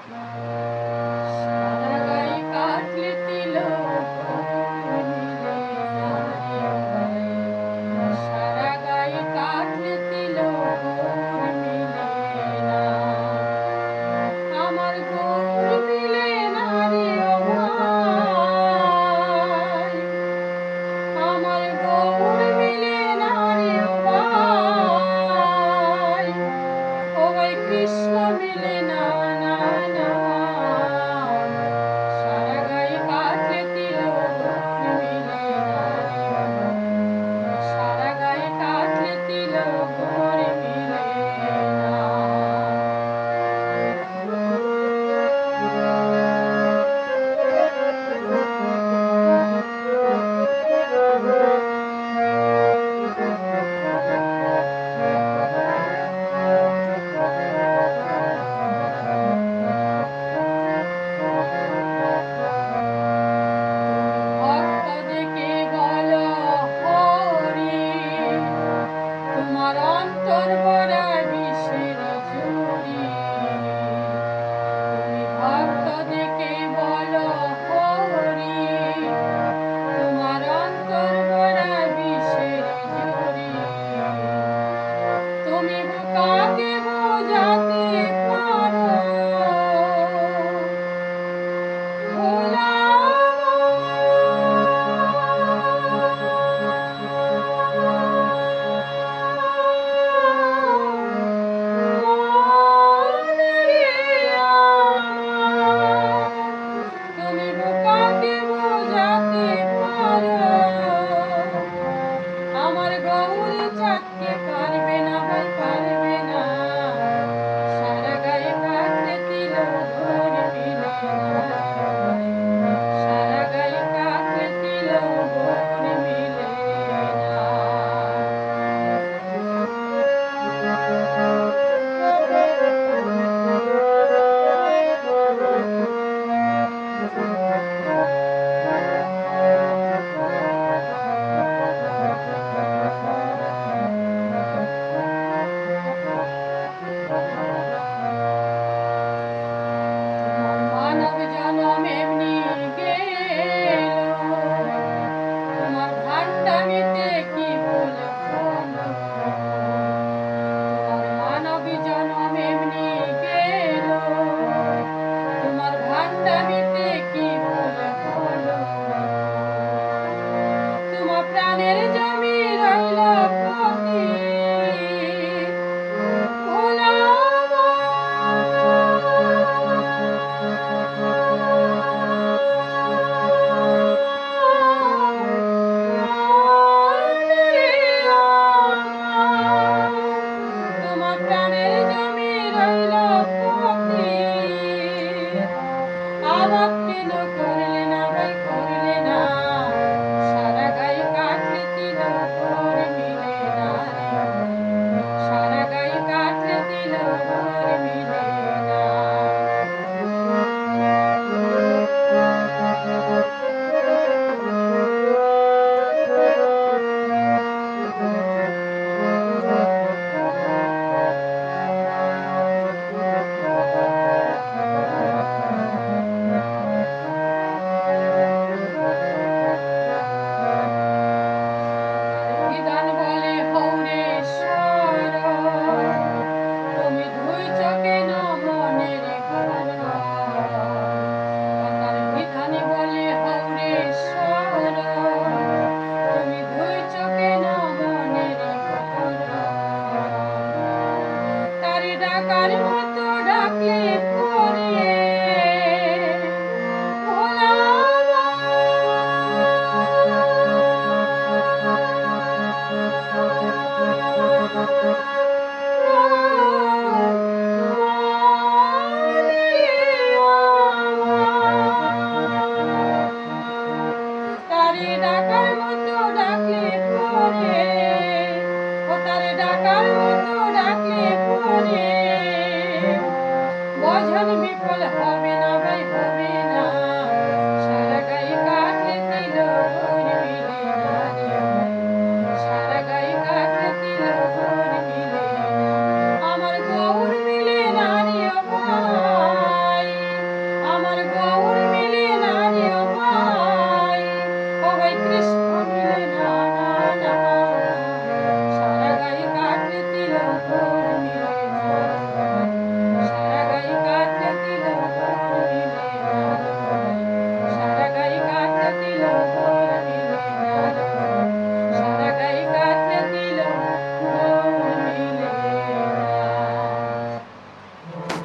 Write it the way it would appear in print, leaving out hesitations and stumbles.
সারা গায়ে কাটলে তিলক মিলে না রে ভাই, সারা গায়ে কাটলে তিলক মিলে না, আমার গৌর মিলে না রে ও ভাই, আমার গৌর মিলে না রে ও ভাই, ও ভাই কৃষ্ণ মিলে না না না, সারা গায়ে কাটলে তিলক মিলে না রে ভাই, সারা গায়ে কাটলে তিলক মিলে না। ভক্তদেরকে বলো হরি, তোমার অন্তর ভরা বিষের ঝুরি, তুমি ভক্তদেরকে বলো হরি, তোমার অন্তর ভরা বিষের ঝুরি, তুমি কাকে বোঝাতে পারো ভোলা তুমি কাকে বোঝাতে পারো, আমার গৌর চাকতে পারবে না ভাই পারবে না, সারা গায়ে কাটলে তিলক মিলে না রে ভাই, সারা গায়ে কাটলে তিলক মিলে না। মানব জনম এমনি গেল, তোমার ভান্ডামিতে কি ভুল হলো, তোমার মানব জনম এমনি গেল, তোমার ভান্ডামিতে কি ভুল হলো, তোমার প্রাণের জমি রইল প্রতি ভোলা তোমার প্রাণের জমি রইল প্রতি, আবাদ কেন করলে না ভাই করলে না, সারা গায়ে কাটলে তিলক মিলে না রে ভাই, সারা গায়ে কাটলে তিলক মিলে না। বিধান বলে হৌরেশ্বর, তুমি ধুই চোখে ন মনের ঘর, তার বিধান বলে হৌরেশ্বর, তুমি ধুই চোখে ন মনের ঘর, তারি ডাকার মতো ডাকলে পরে ভোলা তারে ডাকার মতো ডাকলে পরে, ও তারে ডাকার মতো ডাকলে পরে, ভজন বিফল হবে না ভাই হবে